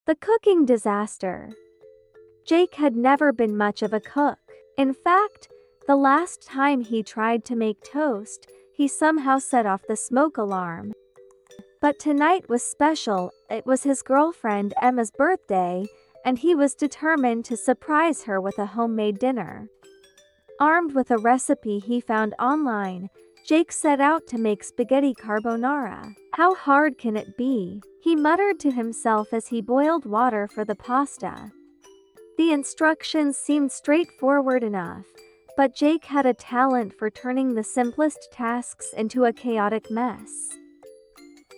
The cooking disaster. Jake had never been much of a cook. In fact, the last time he tried to make toast, he somehow set off the smoke alarm. But tonight was special. It was his girlfriend Emma's birthday, and he was determined to surprise her with a homemade dinner. Armed with a recipe he found online, Jake set out to make spaghetti carbonara. How hard can it be? He muttered to himself as he boiled water for the pasta. The instructions seemed straightforward enough, but Jake had a talent for turning the simplest tasks into a chaotic mess.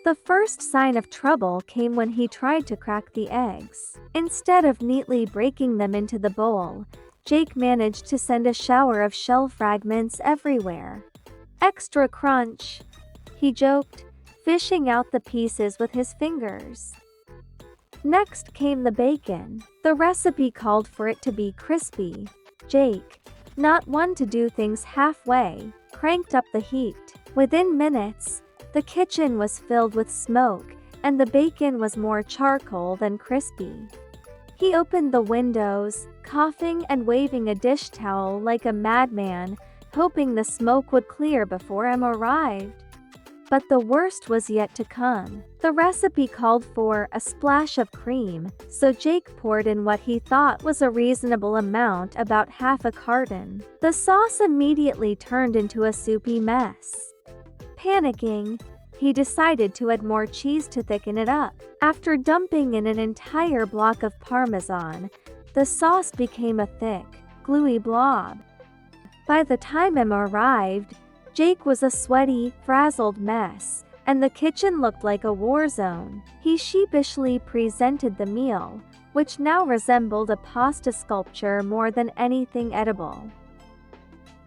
The first sign of trouble came when he tried to crack the eggs. Instead of neatly breaking them into the bowl, Jake managed to send a shower of shell fragments everywhere. "Extra crunch," he joked, fishing out the pieces with his fingers. Next came the bacon. The recipe called for it to be crispy. Jake, not one to do things halfway, cranked up the heat. Within minutes, the kitchen was filled with smoke, and the bacon was more charcoal than crispy. He opened the windows, coughing and waving a dish towel like a madman, hoping the smoke would clear before Emma arrived. But the worst was yet to come. The recipe called for a splash of cream, so Jake poured in what he thought was a reasonable amount, about half a carton. The sauce immediately turned into a soupy mess. Panicking, he decided to add more cheese to thicken it up. After dumping in an entire block of Parmesan, the sauce became a thick, gluey blob. By the time Emma arrived, Jake was a sweaty, frazzled mess, and the kitchen looked like a war zone. He sheepishly presented the meal, which now resembled a pasta sculpture more than anything edible.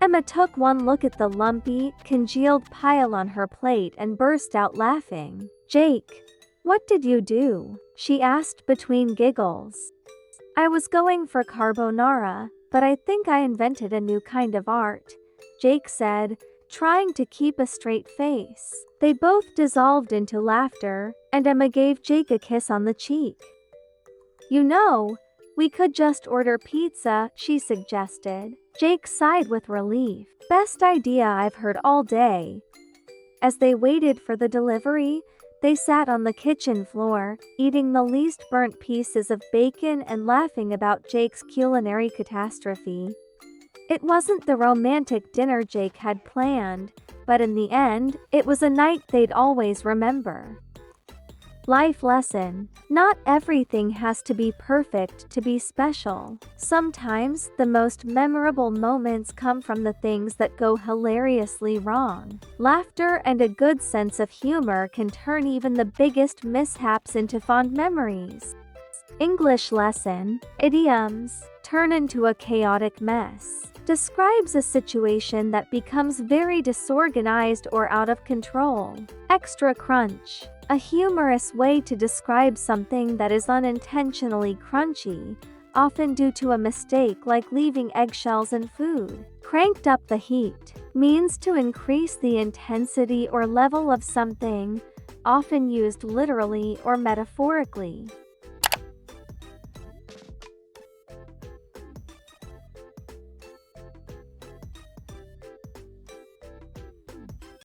Emma took one look at the lumpy, congealed pile on her plate and burst out laughing. "Jake, what did you do?" she asked between giggles. "I was going for carbonara, but I think I invented a new kind of art," Jake said, trying to keep a straight face. They both dissolved into laughter, and Emma gave Jake a kiss on the cheek. "You know, we could just order pizza," she suggested. Jake sighed with relief. "Best idea I've heard all day." As they waited for the delivery, they sat on the kitchen floor, eating the least burnt pieces of bacon and laughing about Jake's culinary catastrophe. It wasn't the romantic dinner Jake had planned, but in the end, it was a night they'd always remember. Life lesson: not everything has to be perfect to be special. Sometimes the most memorable moments come from the things that go hilariously wrong. Laughter and a good sense of humor can turn even the biggest mishaps into fond memories. English lesson: idioms. Turn into a chaotic mess. Describes a situation that becomes very disorganized or out of control. Extra crunch. A humorous way to describe something that is unintentionally crunchy, often due to a mistake like leaving eggshells in food. Cranked up the heat. Means to increase the intensity or level of something, often used literally or metaphorically.